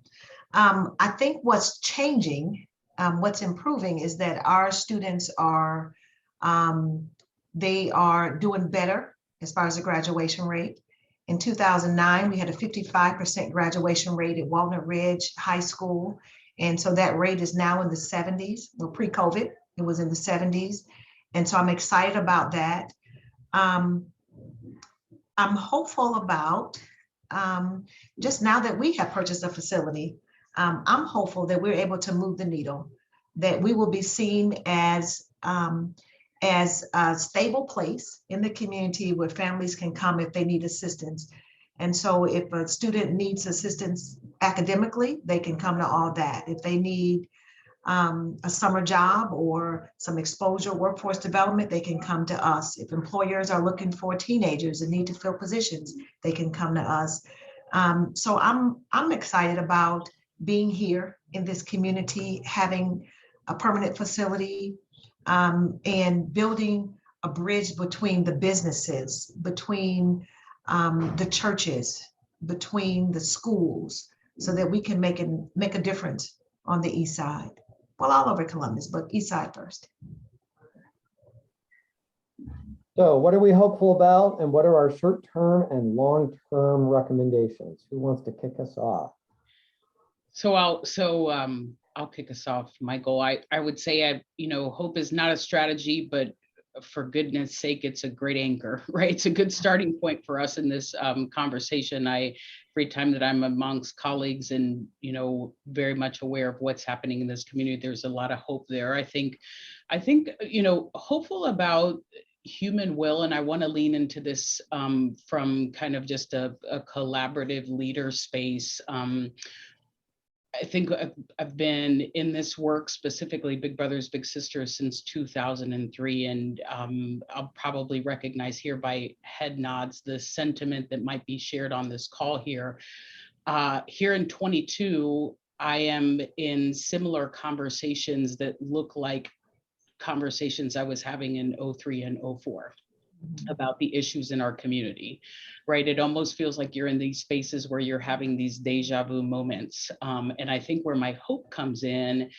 I think what's changing, what's improving is that our students are, they are doing better as far as the graduation rate. In 2009, we had a 55% graduation rate at Walnut Ridge High School. And so that rate is now in the 70s. Well, pre-COVID, it was in the 70s. And so I'm excited about that. I'm hopeful about, just now that we have purchased a facility, I'm hopeful that we're able to move the needle, that we will be seen as a stable place in the community where families can come if they need assistance. And so if a student needs assistance academically, they can come to all that. If they need a summer job or some exposure, workforce development, they can come to us. If employers are looking for teenagers and need to fill positions, they can come to us. So I'm excited about being here in this community, having a permanent facility, and building a bridge between the businesses, between the churches, between the schools, so that we can make a difference on the East Side. Well, all over Columbus, but East Side first. So what are we hopeful about, and what are our short-term and long-term recommendations? Who wants to kick us off? So I'll kick us off, Michael. I would say, hope is not a strategy, but for goodness sake, it's a great anchor, right? It's a good starting point for us in this conversation. Every time that I'm amongst colleagues and, very much aware of what's happening in this community, there's a lot of hope there. I think, hopeful about human will, and I want to lean into this from kind of just a collaborative leader space. I think I've been in this work, specifically Big Brothers Big Sisters, since 2003, and I'll probably recognize here by head nods the sentiment that might be shared on this call here. Here in 22, I am in similar conversations that look like conversations I was having in 03 and 04. about the issues in our community, right? It almost feels like you're in these spaces where you're having these deja vu moments. And I think where my hope comes in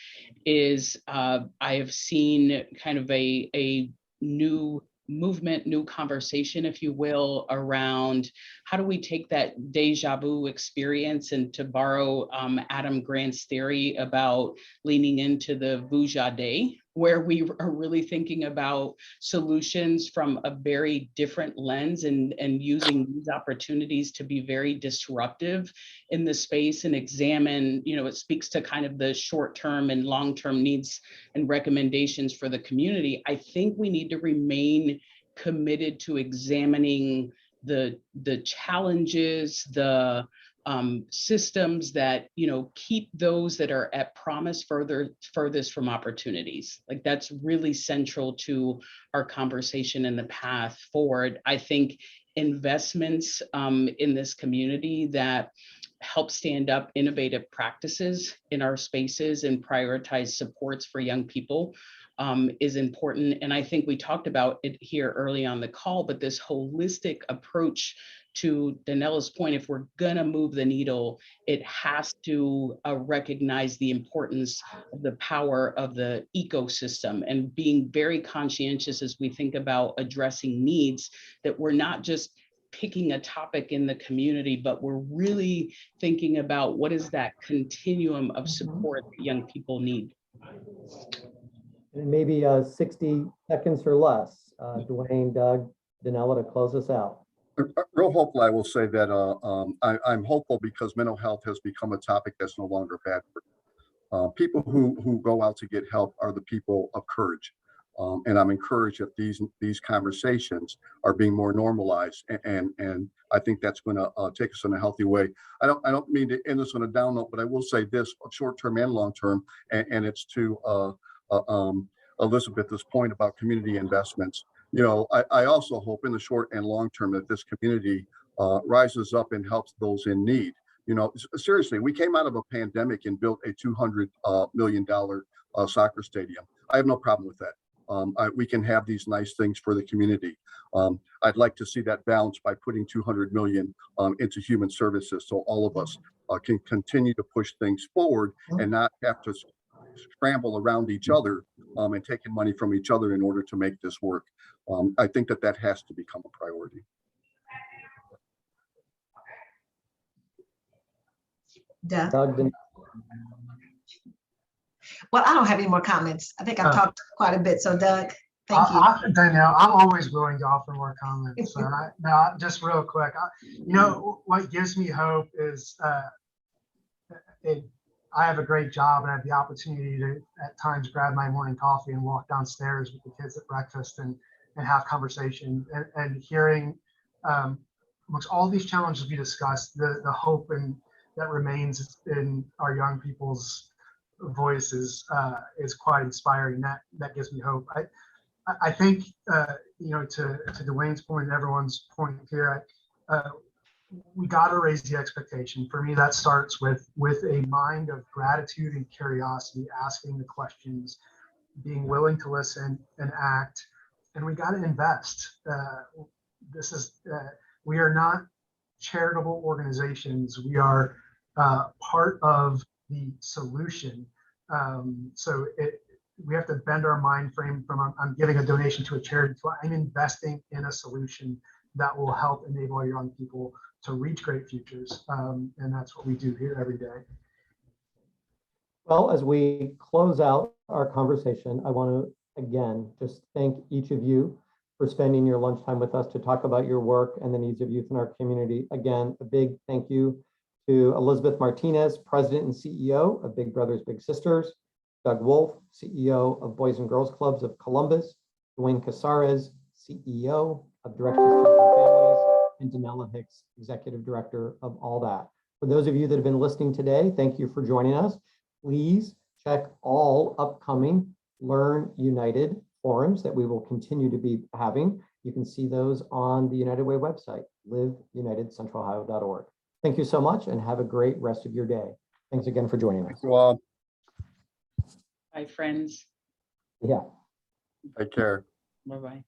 is I have seen kind of a new movement, new conversation, if you will, around how do we take that deja vu experience, and to borrow Adam Grant's theory about leaning into the Vuja Day, where we are really thinking about solutions from a very different lens, and using these opportunities to be very disruptive in the space and examine, it speaks to kind of the short-term and long-term needs and recommendations for the community. I think we need to remain committed to examining the challenges, the systems that keep those that are at promise furthest from opportunities. Like, that's really central to our conversation and the path forward. I think investments in this community that help stand up innovative practices in our spaces and prioritize supports for young people is important. And I think we talked about it here early on the call, but this holistic approach, to Danella's point, if we're gonna move the needle, it has to recognize the importance of the power of the ecosystem, and being very conscientious as we think about addressing needs, that we're not just picking a topic in the community, but we're really thinking about what is that continuum of support that young people need. And maybe 60 seconds or less, Dwayne, Doug, Danella, to close us out. Real hopeful, I will say that I'm hopeful because mental health has become a topic that's no longer bad. People who go out to get help are the people of courage. And I'm encouraged that these conversations are being more normalized, and I think that's going to take us in a healthy way. I don't mean to end this on a down note, but I will say this: short term and long term, and it's to Elizabeth's point about community investments. I also hope in the short and long term that this community rises up and helps those in need. Seriously, we came out of a pandemic and built a $200 million soccer stadium. I have no problem with that. We can have these nice things for the community. I'd like to see that balanced by putting 200 million into human services, so all of us can continue to push things forward and not have to scramble around each other and taking money from each other in order to make this work. I think that has to become a priority. Doug, Well, I don't have any more comments. I think I've talked quite a bit. So Doug, thank you. Danielle, I'm always willing to offer more comments. So just real quick, what gives me hope is I have a great job, and I have the opportunity to at times grab my morning coffee and walk downstairs with the kids at breakfast and have conversation and hearing amongst all these challenges we discussed, the hope and that remains in our young people's voices is quite inspiring. That gives me hope. I think to Dwayne's point and everyone's point here, we got to raise the expectation. For me, that starts with a mind of gratitude and curiosity, asking the questions, being willing to listen and act, and we got to invest. We are not charitable organizations. We are part of the solution. So we have to bend our mind frame from I'm giving a donation to a charity to I'm investing in a solution that will help enable our young people to reach great futures. And that's what we do here every day. Well, as we close out our conversation, I want to again just thank each of you for spending your lunchtime with us to talk about your work and the needs of youth in our community. Again, a big thank you to Elizabeth Martinez, President and CEO of Big Brothers Big Sisters, Doug Wolf, CEO of Boys and Girls Clubs of Columbus, Dwayne Casares, CEO of Directions Children Families, and Danella Hicks, Executive Director of All That. For those of you that have been listening today, thank you for joining us. Please check all upcoming Learn United forums that we will continue to be having. You can see those on the United Way website, liveunitedcentralohio.org. Thank you so much and have a great rest of your day. Thanks again for joining us. Thank you all. Bye, friends. Yeah. Take care. Bye-bye.